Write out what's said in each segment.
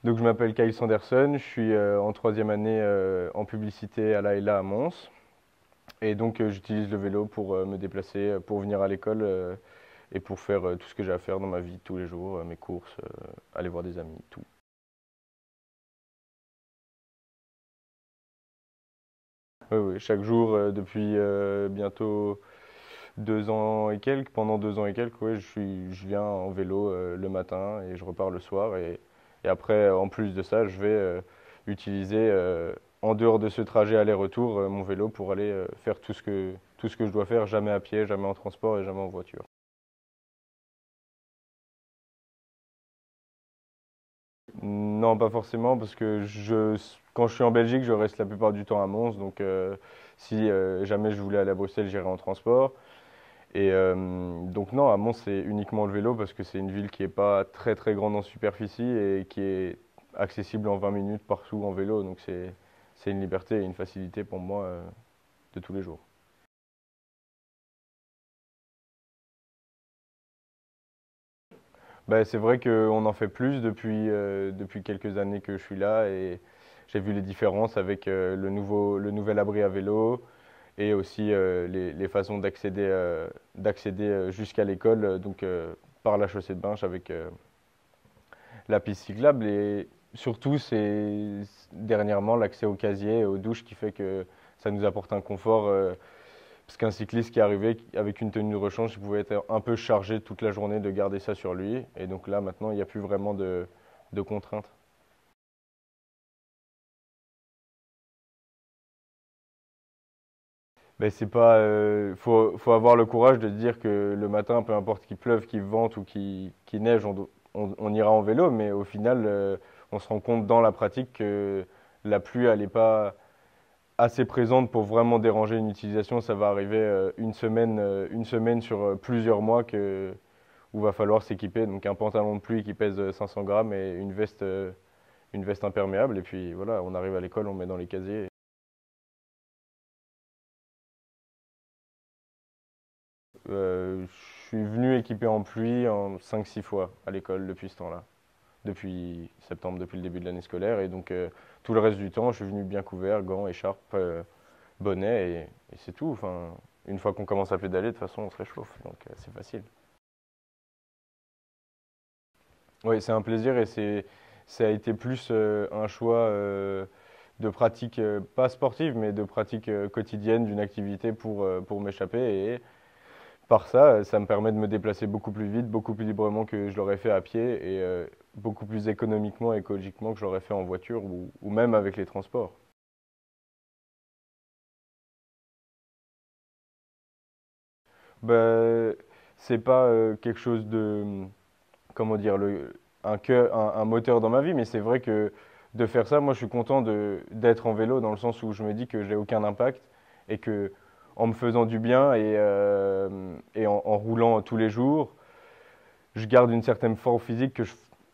Donc je m'appelle Kyle Sanderson, je suis en troisième année en publicité à l'AELA à Mons. Et donc j'utilise le vélo pour me déplacer, pour venir à l'école et pour faire tout ce que j'ai à faire dans ma vie tous les jours, mes courses, aller voir des amis, tout. Oui, oui, chaque jour depuis bientôt 2 ans et quelques, pendant 2 ans et quelques, ouais, je viens en vélo le matin et je repars le soir. Et après, en plus de ça, je vais utiliser, en dehors de ce trajet aller-retour, mon vélo pour aller faire tout ce que je dois faire, jamais à pied, jamais en transport et jamais en voiture. Non, pas forcément, parce que quand je suis en Belgique, je reste la plupart du temps à Mons. Donc, si jamais je voulais aller à Bruxelles, j'irais en transport. Et donc non, à Mons, c'est uniquement le vélo parce que c'est une ville qui n'est pas très très grande en superficie et qui est accessible en 20 minutes partout en vélo. Donc c'est une liberté et une facilité pour moi de tous les jours. Ben, c'est vrai qu'on en fait plus depuis quelques années que je suis là et j'ai vu les différences avec le nouvel abri à vélo et aussi les façons d'accéder jusqu'à l'école, donc par la chaussée de Binche avec la piste cyclable. Et surtout, c'est dernièrement l'accès au casier et aux douches qui fait que ça nous apporte un confort. Parce qu'un cycliste qui arrivait avec une tenue de rechange, il pouvait être un peu chargé toute la journée de garder ça sur lui. Et donc là, maintenant, il n'y a plus vraiment de contraintes. Ben, c'est pas, faut avoir le courage de dire que le matin, peu importe qu'il pleuve, qu'il vente ou qu'il neige, on ira en vélo. Mais au final, on se rend compte dans la pratique que la pluie, elle n'est pas assez présente pour vraiment déranger une utilisation. Ça va arriver une semaine sur plusieurs mois où va falloir s'équiper. Donc un pantalon de pluie qui pèse 500 grammes et une veste imperméable. Et puis voilà, on arrive à l'école, on met dans les casiers. Je suis venu équipé en pluie en 5-6 fois à l'école depuis ce temps-là. Depuis septembre, depuis le début de l'année scolaire. Et donc tout le reste du temps, je suis venu bien couvert, gants, écharpe, bonnet et c'est tout. Enfin, une fois qu'on commence à pédaler, de toute façon, on se réchauffe. Donc c'est facile. Oui, c'est un plaisir et ça a été plus un choix de pratique, pas sportive, mais de pratique quotidienne d'une activité pour m'échapper. Et par ça, ça me permet de me déplacer beaucoup plus vite, beaucoup plus librement que je l'aurais fait à pied et beaucoup plus économiquement et écologiquement que je l'aurais fait en voiture ou même avec les transports. Ben, c'est pas quelque chose de, comment dire, un moteur dans ma vie, mais c'est vrai que de faire ça, moi je suis content d'être en vélo dans le sens où je me dis que j'ai aucun impact et que en me faisant du bien et en roulant tous les jours, je garde une certaine forme physique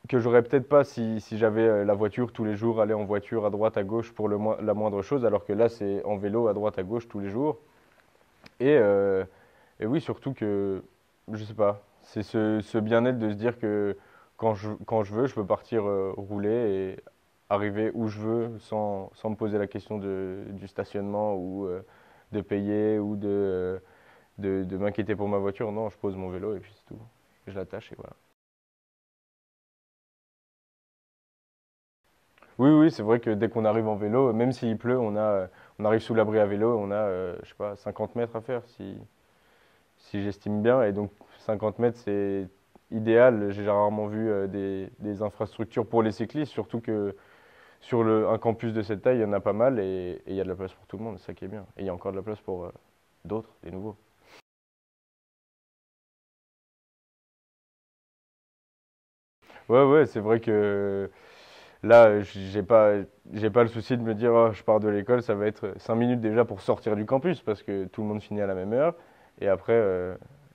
que j'aurais peut-être pas si j'avais la voiture tous les jours, aller en voiture à droite, à gauche pour la moindre chose, alors que là c'est en vélo à droite, à gauche tous les jours. Et, euh, et oui, surtout que, je sais pas, c'est ce bien-être de se dire que quand je veux, je peux partir rouler et arriver où je veux sans me poser la question du stationnement ou de payer ou de m'inquiéter pour ma voiture. Non, je pose mon vélo et puis c'est tout. Je l'attache et voilà. Oui, oui, c'est vrai que dès qu'on arrive en vélo, même s'il pleut, on arrive sous l'abri à vélo, on a, je sais pas, 50 mètres à faire si j'estime bien. Et donc 50 mètres, c'est idéal. J'ai rarement vu des infrastructures pour les cyclistes, surtout que sur un campus de cette taille, il y en a pas mal et il y a de la place pour tout le monde, c'est ça qui est bien. Et il y a encore de la place pour d'autres, des nouveaux. Ouais, ouais, c'est vrai que là, j'ai pas le souci de me dire, oh, je pars de l'école, ça va être 5 minutes déjà pour sortir du campus parce que tout le monde finit à la même heure. Et après,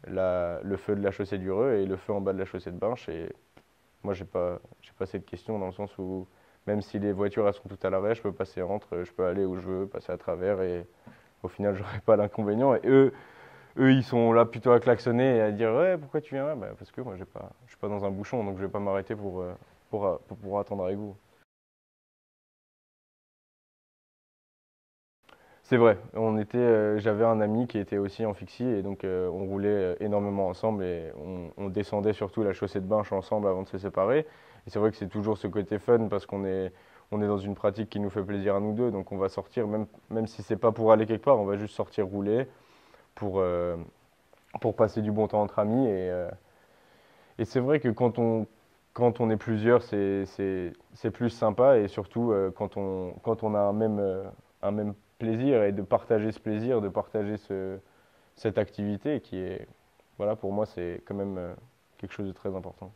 le feu de la chaussée d'Ureux et le feu en bas de la chaussée de Binche. Et moi, j'ai pas cette question dans le sens où même si les voitures elles sont toutes à l'arrêt, je peux passer entre, je peux aller où je veux, passer à travers et au final, j'aurai pas l'inconvénient. Et eux, ils sont là plutôt à klaxonner et à dire ouais, pourquoi tu viens là? Bah, parce que moi, je suis pas dans un bouchon, donc je vais pas m'arrêter pour pouvoir attendre avec vous. C'est vrai, j'avais un ami qui était aussi en fixie et donc on roulait énormément ensemble et on descendait surtout la chaussée de Binche ensemble avant de se séparer. Et c'est vrai que c'est toujours ce côté fun parce on est dans une pratique qui nous fait plaisir à nous deux, donc on va sortir, même si c'est pas pour aller quelque part, on va juste sortir rouler pour, euh, pour passer du bon temps entre amis. Et c'est vrai que quand on est plusieurs, c'est plus sympa et surtout quand on a un même plaisir et de partager ce plaisir, de partager cette activité qui est, voilà, pour moi, c'est quand même quelque chose de très important.